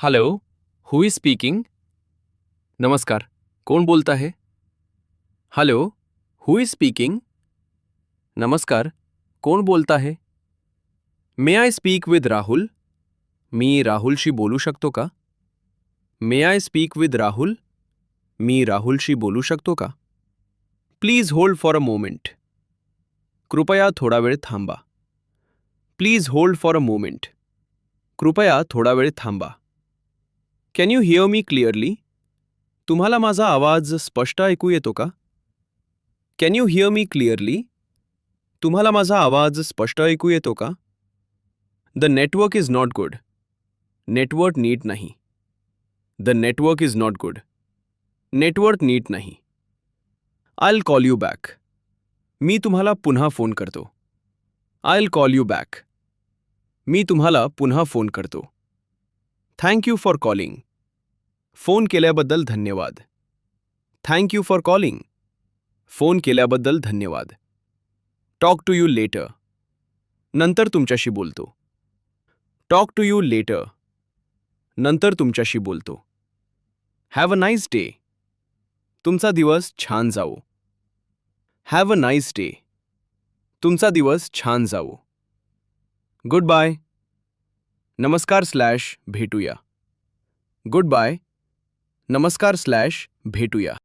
Hello, who is speaking? नमस्कार, कोण बोलत आहे? Hello, who is speaking? नमस्कार, कोण बोलत आहे? मे आय स्पीक विथ राहुल? मी राहुलशी बोलू शकतो का? मे आय स्पीक विथ राहुल? मी राहुलशी बोलू शकतो का? Please hold for a moment. कृपया थोडा वेळ थांबा. Please hold for a moment. कृपया थोडा वेळ थांबा. Can you here me clearly? तुम्हाला माझा आवाज स्पष्ट ऐकू येतो का? Can you here me clearly? तुम्हाला माझा आवाज स्पष्ट ऐकू येतो का? The network is not good. Network नीट नाही. The network is not good. Network नीट नाही. I'll call you back. मी तुम्हाला पुन्हा फोन करतो. I'll call you back. मी तुम्हाला पुन्हा फोन करतो. Thank you for calling. Phone केल्याबद्दल धन्यवाद. Thank you for calling. Phone केल्याबद्दल धन्यवाद. Talk to you later. नंतर तुमच्याशी बोलतो. Talk to you later. नंतर तुमच्याशी बोलतो. Have a nice day. तुमचा दिवस छान जावो. Have a nice day. तुमचा दिवस छान जावो. Good bye. नमस्कार / भेटूया. Good bye. नमस्कार / भेटूया.